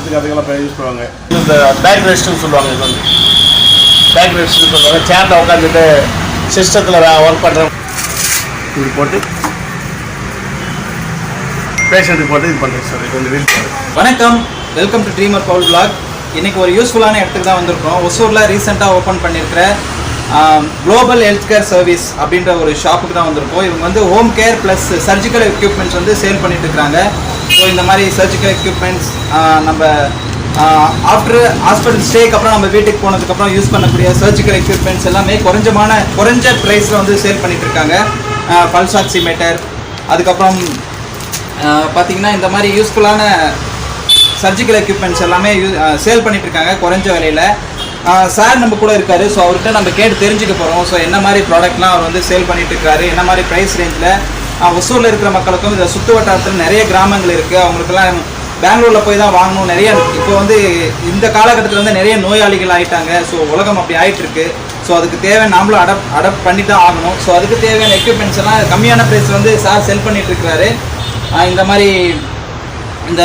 ஆஃபீஸுக்கு அதுக்கெல்லாம் யூஸ் பண்ணுவாங்க. இந்த பேக் ரெஸ்ட்னு சொல்லுவாங்க. இது வந்து பேக் ரெஸ்ட்னு சொல்லுவாங்க. சேரில் உட்காந்துட்டு சிஸ்டத்தில் ஒர்க் பண்ணுறோம். இது போட்டு பேஷண்ட்டுக்கு போட்டு இது பண்ணுறேன் சார். இது வந்து வீல் போடு. வணக்கம், welcome to dreamer Paul vlog. இன்றைக்கி ஒரு யூஸ்ஃபுல்லான இடத்துக்கு தான் வந்திருக்கோம். ஒசூரில் ரீசெண்டாக ஓப்பன் பண்ணியிருக்கிற குளோபல் ஹெல்த் கேர் சர்வீஸ் அப்படின்ற ஒரு ஷாப்புக்கு தான் வந்திருக்கோம். இவங்க வந்து home care plus surgical equipments வந்து சேல் பண்ணிட்டு இருக்கிறாங்க. ஸோ இந்த மாதிரி சர்ஜிக்கல் எக்யூப்மெண்ட்ஸ் நம்ம ஆஃப்டர் ஹாஸ்பிட்டல் ஸ்டேக்கு அப்புறம் நம்ம வீட்டுக்கு போனதுக்கப்புறம் யூஸ் பண்ணக்கூடிய சர்ஜிக்கல் எக்யூப்மெண்ட்ஸ் எல்லாமே குறைஞ்ச ப்ரைஸில் வந்து சேல் பண்ணிட்டு இருக்காங்க. பல்ஸ் ஆக்சிமீட்டர், அதுக்கப்புறம் பார்த்திங்கன்னா இந்த மாதிரி யூஸ்ஃபுல்லான சர்ஜிக்கல் எக்யூப்மெண்ட்ஸ் எல்லாமே சேல் பண்ணிட்டு இருக்காங்க குறைஞ்ச விலையில். சார் நம்ம கூட இருக்காரு. ஸோ அவர்கிட்ட நம்ம கேட்டு தெரிஞ்சுக்க போகிறோம். ஸோ என்ன மாதிரி ப்ராடக்ட்லாம் அவர் வந்து சேல் பண்ணிட்டு இருக்காரு, என்ன மாதிரி ப்ரைஸ் ரேஞ்சில் ஒசூரில் இருக்கிற மக்களுக்கும் இந்த சுற்று வட்டாரத்தில் நிறைய கிராமங்கள் இருக்குது, அவங்களுக்குலாம் பெங்களூரில் போய் தான் வாங்கணும். நிறைய இப்போ வந்து இந்த காலகட்டத்தில் வந்து நிறைய நோயாளிகள் ஆகிட்டாங்க. ஸோ உலகம் அப்படி ஆகிட்டுருக்கு. ஸோ அதுக்கு தேவையான நாமளும் அடாப்ட் பண்ணி தான் ஆகணும். ஸோ அதுக்கு தேவையான எக்யூப்மெண்ட்ஸ் எல்லாம் கம்மியான ப்ரைஸ் வந்து சார் செல் பண்ணிட்டு இருக்கிறாரு. இந்த மாதிரி இந்த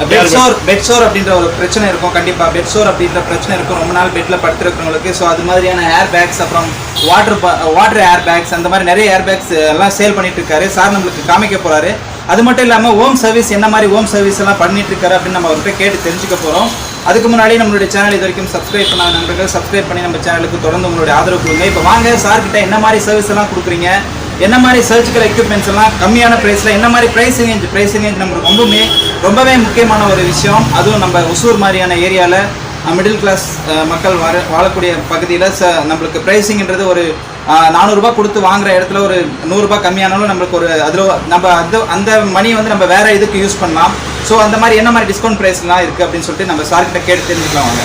பெட்சோர் அப்படின்ற ஒரு பிரச்சனை இருக்கும். கண்டிப்பாக பெட்சோர் அப்படின்ற பிரச்சனை இருக்கும், ரொம்ப நாள் பெட்டில் படுத்துருக்கிறவங்களுக்கு. ஸோ அது மாதிரியான ஏர் பேக்ஸ், அப்புறம் வாட்டர் ஏர் பேக்ஸ், அந்த மாதிரி நிறைய ஏர் பேக்ஸ் எல்லாம் சேல் பண்ணிட்டு இருக்காரு. சார் நம்மளுக்கு காமிக்க போகிறாரு. அது மட்டும் இல்லாமல் ஹோம் சர்வீஸ் என்ன மாதிரி ஹோம் சர்வீஸ் எல்லாம் பண்ணிட்டு இருக்காரு அப்படின்னு நம்ம அவர்கிட்ட கேட்டு தெரிஞ்சுக்க போகிறோம். அதுக்கு முன்னாடி நம்மளுடைய சேனல் இது வரைக்கும் சப்ஸ்கிரைப் பண்ணாத நண்பர்கள் சப்ஸ்கிரைப் பண்ணி நம்ம சேனலுக்கு தொடர்ந்து உங்களுடைய ஆதரவு கொடுங்க. இப்போ வாங்க சார்கிட்ட என்ன மாதிரி சர்வீஸ் எல்லாம் கொடுக்குறீங்க, என்ன மாதிரி சர்ஜிக்கல் எக்யூப்மெண்ட்ஸ் எல்லாம் கம்மியான ப்ரைஸில், என்ன மாதிரி ப்ரைஸ் ரேஞ்ச் நம்மளுக்கு ரொம்பவே முக்கியமான ஒரு விஷயம். அதுவும் நம்ம ஒசூர் மாதிரியான ஏரியாவில் மிடில் கிளாஸ் மக்கள் வாழக்கூடிய பகுதியில் நம்மளுக்கு ப்ரைஸிங்கிறது ஒரு 400 ரூபா கொடுத்து வாங்குற இடத்துல ஒரு 100 ரூபா கம்மியானாலும் நம்மளுக்கு ஒரு அதில் நம்ம அந்த மணி வந்து நம்ம வேறு இதுக்கு யூஸ் பண்ணலாம். ஸோ அந்த மாதிரி என்ன மாதிரி டிஸ்கவுண்ட் ப்ரைஸ்லாம் இருக்குது அப்படின்னு சொல்லிட்டு நம்ம சார்கிட்ட கேட்டு தெரிஞ்சுக்கலாம் வாங்க.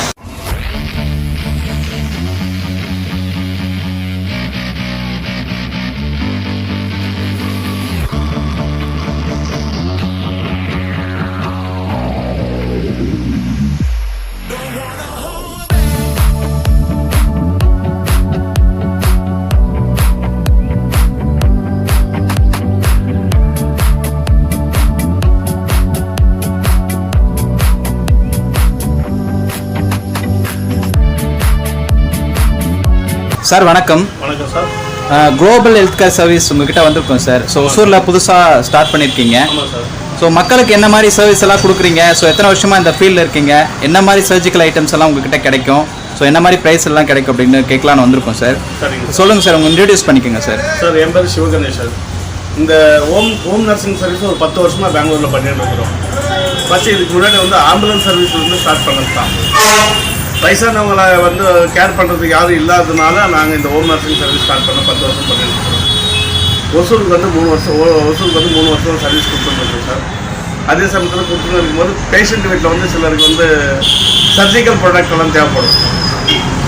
சார் வணக்கம். வணக்கம் sir. Global health care service உங்ககிட்ட வந்திருக்கோம் சார். ஸோ ஒசூரில் புதுசாக ஸ்டார்ட் பண்ணியிருக்கீங்க. ஆமாம் சார். ஸோ மக்களுக்கு என்ன மாதிரி சர்வீஸ் எல்லாம் கொடுக்குறீங்க, ஸோ எத்தனை வருஷமாக இந்த ஃபீல்டில் இருக்கீங்க, என்ன மாதிரி சர்ஜிக்கல் ஐட்டம்ஸ் எல்லாம் உங்ககிட்ட கிடைக்கும், ஸோ என்ன மாதிரி ப்ரைஸ் எல்லாம் கிடைக்கும் அப்படின்னு கேட்கலான்னு வந்திருக்கோம் சார். சரிங்க, சொல்லுங்கள் சார், உங்கள் இன்ட்ரடியூஸ் பண்ணிக்கோங்க சார். சார் என் பேர் சிவகணேஷன். இந்த ஹோம் நர்சிங் சர்வீஸ் ஒரு 10 வருஷமாக பெங்களூரில் பண்ணிட்டு இருக்கிறோம். ஃபஸ்ட்டு இதுக்கு முன்னாடி வந்து ஆம்புலன்ஸ் சர்வீஸ் வந்து ஸ்டார்ட் பண்ணது தான். வயசானவங்களை வந்து கேர் பண்ணுறதுக்கு யாரும் இல்லாததுனால நாங்கள் இந்த ஹோம் நர்சிங் சர்வீஸ் ஸ்டார்ட் பண்ண 10 வருஷம் பண்ணிட்டு இருக்கோம். ஒசூருக்கு வந்து 3 வருஷம் சர்வீஸ் கொடுத்துருக்கோம் சார். அதே சமயத்தில் கொடுத்துட்டு இருக்கும்போது பேஷண்ட் வீட்டில் வந்து சிலருக்கு வந்து சர்ஜிக்கல் ப்ராடக்ட் எல்லாம் தேவைப்படும்.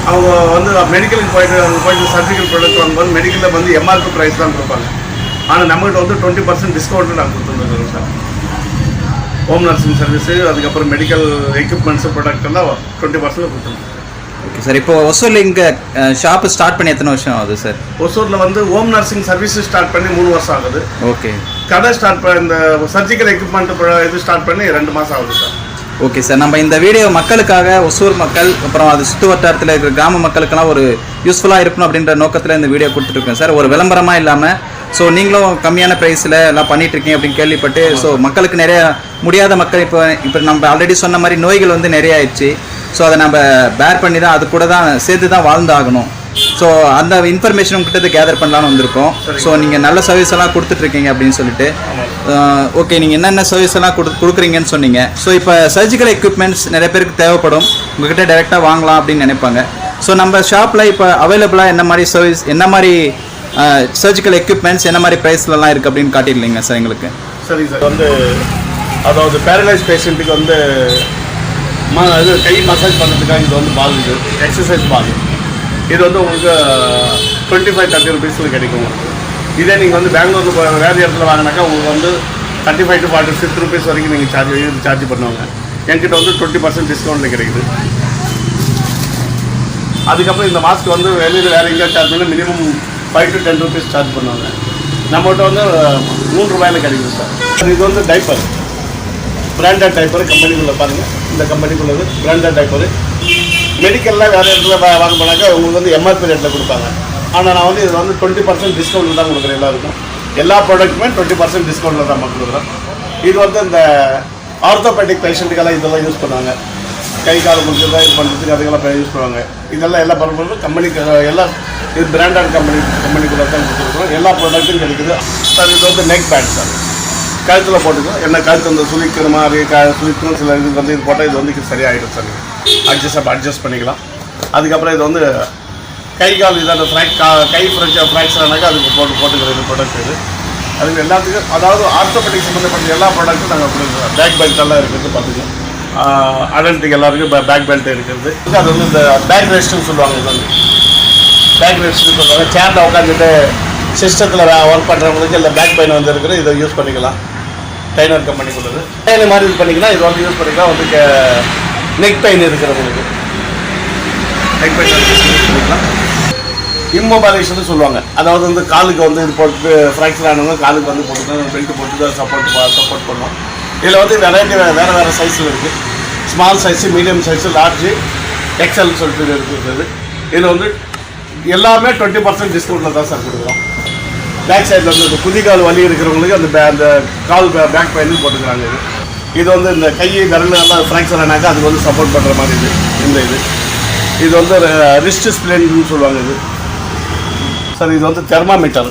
அவங்க வந்து மெடிக்கலுக்கு போயிட்டு சர்ஜிக்கல் ப்ராடக்ட் வாங்கும்போது மெடிக்கலில் வந்து எம்ஆர்பி ப்ரைஸ் தான் கொடுப்பாங்க. ஆனால் நம்மகிட்ட வந்து 20% டிஸ்கவுண்ட்டு நாங்கள் கொடுத்துருக்கோம் சார். ஹோம் நர்சிங் சர்வீஸு, அதுக்கப்புறம் மெடிக்கல் எக்யூப்மெண்ட்ஸு ப்ராடக்ட் எல்லாம் 20% கொடுத்துருக்கோம். Okay sir. இப்போ ஒசூரில் இங்கே ஷாப்பு ஸ்டார்ட் பண்ணி எத்தனை வருஷம் ஆகுது சார்? ஒசூரில் வந்து ஹோம் நர்சிங் சர்வீஸ் ஸ்டார்ட் பண்ணி 3 வருஷம் ஆகுது. ஓகே. கடை இந்த சர்ஜிக்கல் எக்யூப்மெண்ட் இது ஸ்டார்ட் பண்ணி 2 மாதம் ஆகுது சார். Okay sir. நம்ம இந்த வீடியோ மக்களுக்காக, ஒசூர் மக்கள் அப்புறம் அது சுற்று வட்டாரத்தில் இருக்கிற கிராம மக்களுக்கெல்லாம் ஒரு யூஸ்ஃபுல்லாக இருக்கணும் அப்படின்ற நோக்கத்தில் இந்த வீடியோ கொடுத்துட்ருக்கேன் சார். ஒரு விளம்பரமாக இல்லாமல். ஸோ நீங்களும் கம்மியான ப்ரைஸில் எல்லாம் பண்ணிகிட்ருக்கீங்க அப்படின்னு கேள்விப்பட்டு, ஸோ மக்களுக்கு நிறைய முடியாத மக்கள் இப்போ நம்ம ஆல்ரெடி சொன்ன மாதிரி நோய்கள் வந்து நிறைய ஆயிடுச்சு. ஸோ அதை நம்ம பேர் பண்ணி தான் அது கூட தான் சேர்த்து தான் வாழ்ந்தாகணும். ஸோ அந்த இன்ஃபர்மேஷன் உங்ககிட்ட கேதர் பண்ணலான்னு வந்திருக்கோம். ஸோ நீங்கள் நல்ல சர்வீஸ் எல்லாம் கொடுத்துட்ருக்கீங்க அப்படின்னு சொல்லிட்டு. ஓகே, நீங்கள் என்னென்ன சர்வீஸ் எல்லாம் கொடுக்குறீங்கன்னு சொன்னீங்க. ஸோ இப்போ சர்ஜிக்கல் எக்யூப்மெண்ட்ஸ் நிறைய பேருக்கு தேவைப்படும், உங்ககிட்ட டைரெக்டாக வாங்கலாம் அப்படின்னு நினைப்பாங்க. ஸோ நம்ம ஷாப்பில் இப்போ அவைலபிளாக என்ன மாதிரி சர்வீஸ், என்ன மாதிரி சர்ஜிக்கல் எக்யூப்மெண்ட்ஸ், என்ன மாதிரி ப்ரைஸ்லலாம் இருக்குது அப்படின்னு காட்டிடலைங்க சார் எங்களுக்கு. சரிங்க சார். வந்து அதாவது பேரலைஸ் பேஷண்ட்டுக்கு வந்து இது கை மசாஜ் பண்ணுறதுக்காக இது வந்து பால், இது எக்ஸசைஸ் பால். இது வந்து உங்களுக்கு 25-30 ருபீஸில் கிடைக்கும். இதே நீங்கள் வந்து பெங்களூரில் வேறு இடத்துல வாங்கினாக்கா உங்களுக்கு வந்து 35 to 46 ருபீஸ் வரைக்கும் நீங்கள் சார்ஜ் பண்ணுவாங்க. என்கிட்ட வந்து 20% டிஸ்கவுண்ட்டில் கிடைக்குது. அதுக்கப்புறம் இந்த மாஸ்க் வந்து வெளியில் வேறு எங்கேயா சார்ஜ் பண்ணால் மினிமம் 5 to 10 ருபீஸ் சார்ஜ் பண்ணுவாங்க. நம்மகிட்ட வந்து 3 ரூபாயில் கிடைக்குது சார். இது வந்து டைப்பர். பிராண்டட் டைப்பர் கம்பெனிக்குள்ளே பாருங்கள், இந்த கம்பெனிக்குள்ளது பிராண்டட் டைப்பர். மெடிக்கல்லாம் வேறு இடத்துல வாங்க போனாக்கா உங்களுக்கு வந்து எம்ஆர்பி ரேட்டில் கொடுப்பாங்க. ஆனால் நான் வந்து இதில் வந்து 20% டிஸ்கவுண்ட்டில் தான் கொடுக்குறேன் எல்லாருக்கும். எல்லா ப்ராடக்ட்டுமே 20% டிஸ்கவுண்ட்டில் தான் கொடுக்குறோம். இது வந்து இந்த ஆர்த்தோபெடிக் பேஷண்ட்டுக்கெல்லாம் இதெல்லாம் யூஸ் பண்ணுவாங்க. கை கால் முடிச்சதாக இது பண்ணுறதுக்கு அதுக்கெல்லாம் யூஸ் பண்ணுவாங்க. இதெல்லாம் எல்லா பரவாயில்ல கம்பெனிக்கு எல்லாம் இது பிராண்டட் கம்பெனிக்குள்ளே தான் கொடுத்துருக்கோம். எல்லா ப்ராடக்ட்டும் கிடைக்குது சார். இது வந்து நெக் பேண்ட் சார், கழுத்தில் போட்டுக்கோ. என்ன கழுத்து வந்து சுழிக்கிற மாதிரி சுழிக்கணும் சில இது வந்து இது போட்டால் இது வந்து சரியாயிடும் சார். அட்ஜஸ்ட் பண்ணிக்கலாம். அதுக்கப்புறம் இது வந்து கை கால் இதான கை ஃப்ராக்சர் ஆனாக்கா அதுக்கு போட்டுக்கிறது ப்ராடக்ட் இது. அதுக்கு எல்லாத்துக்கும் அதாவது ஆர்த்தோபெடிக் சம்மந்தப்பட்ட எல்லா ப்ராடக்ட்டும் நாங்கள் கொடுக்குறோம். பேக் பெல்ட் எல்லாம் இருக்கிறது பார்த்துக்கோங்க. அடல்ட்டுக்கு எல்லாருக்கும் பேக் பெல்ட் இருக்கிறது. அது வந்து இந்த பேக் ரெஸ்ட்னு சொல்லுவாங்க. இது வந்து பேக் ரெஸ்ட்னு சொல்லுவாங்க. சேரில் உட்காந்துட்டு சிஸ்டத்தில் ஒர்க் பண்ணுறவங்களுக்கு இல்லை பேக் பெயின் வந்து இருக்கிற இதை யூஸ் பண்ணிக்கலாம். டைனர் கம்பெனிக்குள்ளது டைனர் மாதிரி இது பண்ணிக்கலாம். இது வந்து யூஸ் பண்ணிக்கலாம். வந்து நெக் பெயின் இருக்கிறவங்களுக்கு நெக் பெயின் யூஸ் பண்ணிக்கலாம். இம்மொபைலேஷன் சொல்லுவாங்க. அதாவது வந்து காலுக்கு வந்து இது போட்டு ஃப்ராக்சர் ஆனவங்க காலுக்கு வந்து போட்டு பெல்ட் போட்டு சப்போர்ட் பண்ணுவோம். இதில் வந்து வெரைட்டி வேறு சைஸில் இருக்குது. Small size, medium size, large, XL சொல்லிட்டு இருக்குது. இதில் வந்து எல்லாமே 20% டிஸ்கவுண்ட்டில் தான் சார் கொடுக்குறோம். பேக் சைடில் வந்து இந்த குதிகால் வலி இருக்கிறவங்களுக்கு அந்த கால் பேக் பெயின் போட்டுக்கிறாங்க. இது வந்து இந்த கை விரல் எல்லாம் ஃப்ராக்சர் ஆனாக்கா அதுக்கு வந்து சப்போர்ட் பண்ணுற மாதிரி இது வந்து ரிஸ்ட் ஸ்ப்ளேன்னு சொல்லுவாங்க. இது சார் இது வந்து தெர்மாமீட்டர்.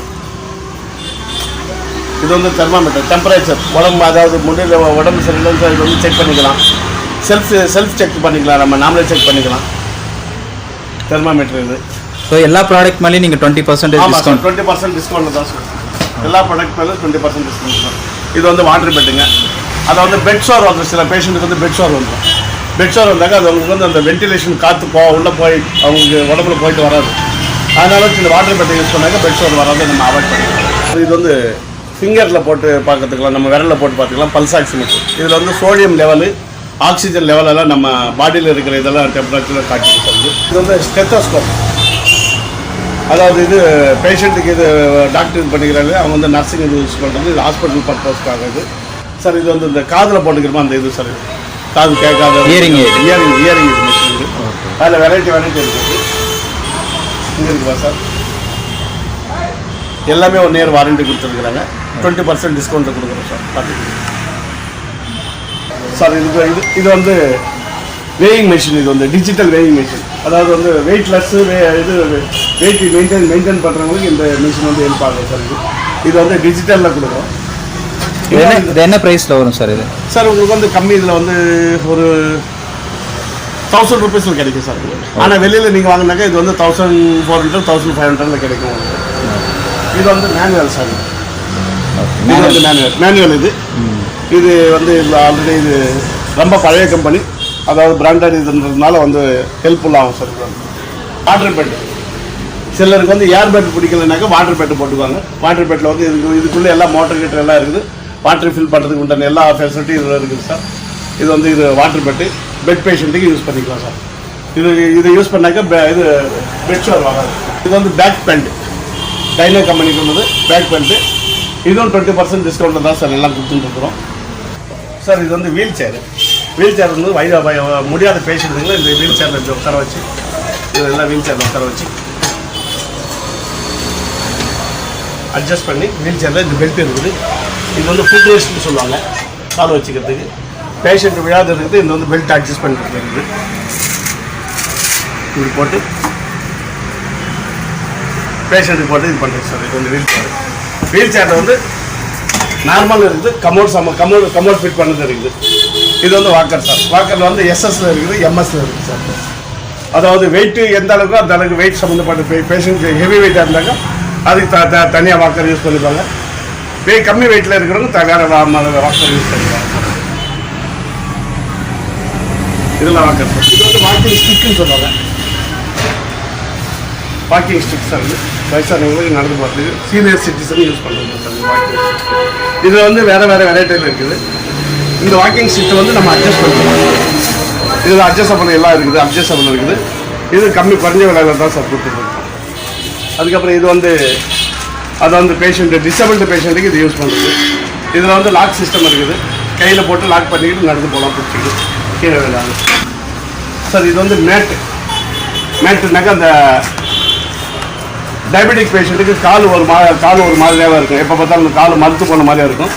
இது வந்து தெர்மாமீட்டர் டெம்பரேச்சர் உடம்பு, அதாவது முடியல உடம்பு சரியில்லைன்னு இது வந்து செக் பண்ணிக்கலாம். செல்ஃப் செக் பண்ணிக்கலாம். நம்ம நாமளே செக் பண்ணிக்கலாம். தெர்மாமீட்டர் இது. ஸோ எல்லா ப்ராடக்ட் மேலேயும் நீங்கள் 20% டிஸ்கவுண்ட் 20% டிஸ்கவுண்ட் தான் சார். எல்லா ப்ராடக்ட் மேலே 20% டிஸ்கவுண்ட் தான். இது வந்து வாட்டர் பெட்டுங்க. அதை வந்து பெட் ஷோர் வந்து சில பேஷண்ட்டுக்கு வந்து பெட் ஷோர் வந்துடும். பெட் ஷோர் வந்தாக்க அது அவங்களுக்கு வந்து அந்த வென்டிலேஷன் காற்று உள்ளே போய் அவங்களுக்கு உடம்புல போயிட்டு வராது. அதனால இந்த வாட்டர் பெட்டை யூஸ் பண்ணாக்க பெட் ஷோர் வராது நம்ம அவாய்ட் பண்ணிக்கலாம். இது வந்து ஃபிங்கரில் போட்டு பார்க்கறதுக்கலாம், நம்ம விரலில் போட்டு பார்த்துக்கலாம். Pulse oximeter. இதில் வந்து சோடியம் லெவலு, ஆக்சிஜன் லெவலெல்லாம் நம்ம பாடியில் இருக்கிற இதெல்லாம் டெம்பரேச்சரில் காட்டிட்டு. இது வந்து ஸ்டெத்தோஸ்கோப். அதாவது இது பேஷண்ட்டுக்கு இது டாக்டர் இது பண்ணிக்கிறாங்க. அவங்க வந்து நர்சிங் இது யூஸ் பண்ணுறது. இது ஹாஸ்பிட்டல் பர்பஸ்க்காக இது சார். இது வந்து இந்த காதில் போட்டுக்கிறோமா அந்த இது சார். காது கேட்காத இயரிங் இது மிஷின் இது. அதில் வெரைட்டி இருக்குது. இங்கே இருக்குதா சார். எல்லாமே 1 இயர் வாரண்டி கொடுத்துருக்குறாங்க. 20% டிஸ்கவுண்ட்டில் கொடுக்குறோம் சார். பார்த்துக்கிட்டு சார் இது வந்து வேயிங் மிஷின். இது வந்து டிஜிட்டல் வேயிங் மிஷின். அதாவது வந்து வெயிட்லெஸ்ஸு இது வெயிட் மெயின்டைன் பண்ணுறவங்களுக்கு இந்த மிஷின் வந்து ஹெல்ப் ஆகும் சார். இது வந்து டிஜிட்டலில் கொடுக்குறோம். இது என்ன ப்ரைஸில் வரும் சார் இது? சார் உங்களுக்கு வந்து கம்மி இதில் வந்து ஒரு 1000 ரூபீஸில் கிடைக்கும் சார். ஆனால் வெளியில் நீங்கள் வாங்கினாக்கா இது வந்து 1400 1500 கிடைக்கும். இது வந்து மேனுவல் சார். இது வந்து மேனுவல் இது வந்து ஆல்ரெடி இது ரொம்ப பழைய கம்பெனி. அதாவது பிராண்டட் இதுன்றதுனால வந்து ஹெல்ப்ஃபுல்லாகும் சார். இது வந்து வாட்டர் பெட். சிலருக்கு வந்து ஏர் பெட் பிடிக்கலைனாக்கா வாட்டர் பெட்டு போட்டுக்குவாங்க. வாட்டர் பெட்டில் வந்து இதுக்குள்ளே எல்லாம் மோட்டர் கிட்டர் எல்லாம் இருக்குது. வாட்டர் ஃபில் பண்ணுறதுக்கு உண்டான எல்லா ஃபெசிலிட்டியும் இதில் இருக்குது சார். இது வந்து இது வாட்டர் பெட்டு பெட் பேஷண்ட்டுக்கு யூஸ் பண்ணிக்கலாம் சார். இது யூஸ் பண்ணாக்கா இது பெட் ஷோர் வராது. இது வந்து பேக் பெல்ட். டைனர் கம்பெனிக்கு உள்ளது பேக் பெல்ட்டு. இதுவும் 20% டிஸ்கவுண்ட்டில் தான் சார் எல்லாம் கொடுத்துட்டுருக்குறோம் சார். இது வந்து வீல் சேர் வந்து முடியாத பேஷண்ட்டுங்களை இந்த வீல் சேரில் உட்கார வச்சு இதெல்லாம் வீல் சேரில் உட்கார வச்சு அட்ஜஸ்ட் பண்ணி வீல் சேரில் இந்த பெல்ட் இருக்குது. இது வந்து ஃபுட் ரெஸ்ட்னு சொல்லுவாங்க. கால் வச்சுக்கிறதுக்கு பேஷண்ட் விழாது இருக்குது. இது வந்து பெல்ட் அட்ஜஸ்ட் பண்ணிட்டு இருக்குது. இது போட்டு பேஷண்ட்டுக்கு போட்டு இது பண்ணுறது சார். இது வந்து வீல் சேரில் வந்து நார்மல் இருக்குது. கமோட் ஃபிட் பண்ணது இருக்குது. இது வந்து வாக்கர் சார். வாக்கரில் வந்து எஸ்எஸ்ல இருக்குது, எம்எஸ்ல இருக்குது சார். அதாவது வெயிட்டு எந்த அளவுக்கு அந்த அளவுக்கு வெயிட் சம்மந்தப்பட்ட பேஷண்ட் ஹெவி வெயிட்டாக இருந்தாங்க அதுக்கு தனியாக வாக்கர் யூஸ் பண்ணிப்பாங்க. கம்மி வெயிட்டில் இருக்கிறவங்க வேறு வாக்கர் யூஸ் பண்ணிப்பாங்க. இதெல்லாம் வாக்கர் சார். இது வந்து வாக்கிங் ஸ்டிக்குன்னு சொல்லுவாங்க. Walking stick sir. இது வயசானவங்களுக்கு நடந்து போகிறதுக்கு சீனியர் சிட்டிசன் யூஸ் பண்ணுறது சார். வாக்கிங் இதில் வந்து வேறு வெரைட்டியில் இருக்குது. இந்த வாக்கிங் ஸ்டிக் வந்து நம்ம அட்ஜஸ்ட் பண்ணிக்கலாம். இதில் அட்ஜஸ்டபிள் எல்லாம் இருக்குது. அட்ஜஸ்டபிள் இருக்குது. இது குறைஞ்ச விலையில் தான் சார் கொடுத்துருக்கோம். அதுக்கப்புறம் இது வந்து அது வந்து டிசபிள்டு பேஷண்ட்டுக்கு இது யூஸ் பண்ணுறது. இதில் வந்து லாக் சிஸ்டம் இருக்குது. கையில் போட்டு லாக் பண்ணிக்கிட்டு நடந்து போகலாம், பிடிச்சிக்கிட்டு கீழே விடாது. சார் இது வந்து மேட்டுனாக்கா அந்த டயபெட்டிக் பேஷண்ட்டுக்கு கால் ஒரு மாதிரியாகவே இருக்கும். எப்போ பார்த்தாலும் அந்த கால் மறுத்து போன மாதிரியாக இருக்கும்.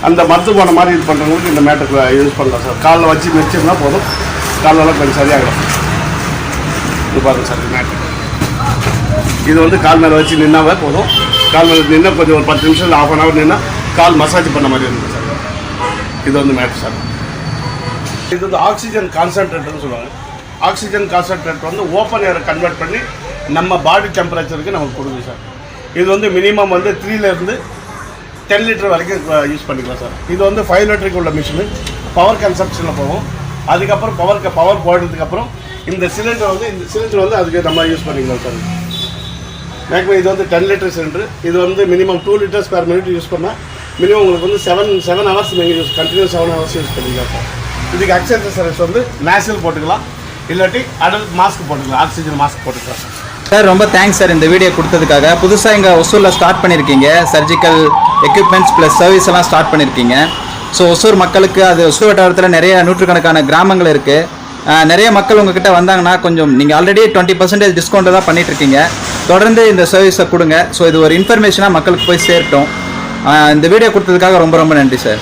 அந்த மறுத்து போன மாதிரி இது பண்ணுறவங்களுக்கு இந்த மேட்டுக்கு யூஸ் பண்ணலாம் சார். காலில் வச்சு மிதிச்சிருந்தா போதும், காலெல்லாம் கொஞ்சம் சரியாகிடும். இது பாருங்கள் சார், மேட்டு இது வந்து கால் மேலே வச்சு நின்னாவே போதும். கால் மேலே நின்னா கொஞ்சம் ஒரு 10 நிமிஷம் இல்லை 1/2 hour நின்னா கால் மசாஜ் பண்ண மாதிரி இருக்குது சார். இது வந்து மேட்டு சார். இது வந்து ஆக்சிஜன் கான்சன்ட்ரேட்னு சொல்லுவாங்க. ஆக்சிஜன் கான்சன்ட்ரேட் வந்து ஓப்பன் ஏரை கன்வெர்ட் பண்ணி நம்ம பாடி டெம்பரேச்சருக்கு நமக்கு கொடுக்குது சார். இது வந்து மினிமம் வந்து 3லேருந்து 10 லிட்டர் வரைக்கும் யூஸ் பண்ணிக்கலாம் சார். இது வந்து 5 லிட்டருக்கு உள்ள மிஷினு. பவர் கன்சப்ஷனில் போகும். அதுக்கப்புறம் பவர் போயிட்டதுக்கப்புறம் இந்த சிலிண்டர் வந்து அதுக்கு நம்ம யூஸ் பண்ணிக்கலாம் சார். மேக்ஸிமம் இது வந்து 10 லிட்டர் சிலிண்டர். இது வந்து minimum 2 litres per minute use பண்ணால் மினிமம் உங்களுக்கு வந்து 7 ஹவர்ஸ் நீங்கள் கண்டினியூஸ் 7 ஹவர்ஸ் யூஸ் பண்ணிக்கலாம் சார். இதுக்கு ஆக்சிஜன் சர்வீஸ் வந்து நேஷனல் போட்டுக்கலாம், இல்லாட்டி அடல்ட் மாஸ்க் போட்டுக்கலாம், ஆக்சிஜன் மாஸ்க் போட்டுக்கலாம் சார். சார் ரொம்ப தேங்க்ஸ் சார் இந்த வீடியோ கொடுத்ததுக்காக. புதுசாக இங்கே ஒசூரில் ஸ்டார்ட் பண்ணியிருக்கீங்க, சர்ஜிக்கல் எக்யூப்மெண்ட்ஸ் ப்ளஸ் சர்வீஸ் எல்லாம் ஸ்டார்ட் பண்ணியிருக்கீங்க. ஸோ ஒசூர் மக்களுக்கு, அது ஒசூர் வட்டாரத்தில் நிறைய நூற்றுக்கணக்கான கிராமங்கள் இருக்குது. நிறைய மக்கள் உங்ககிட்ட வந்தாங்கன்னா கொஞ்சம் நீங்கள் ஆல்ரெடி 20% டிஸ்கவுண்ட் தான் பண்ணிகிட்ருக்கீங்க. தொடர்ந்து இந்த சர்வீஸை கொடுங்க. ஸோ இது ஒரு இன்ஃபர்மேஷனாக மக்களுக்கு போய் சேரட்டும். இந்த வீடியோ கொடுத்ததுக்காக ரொம்ப ரொம்ப நன்றி சார்.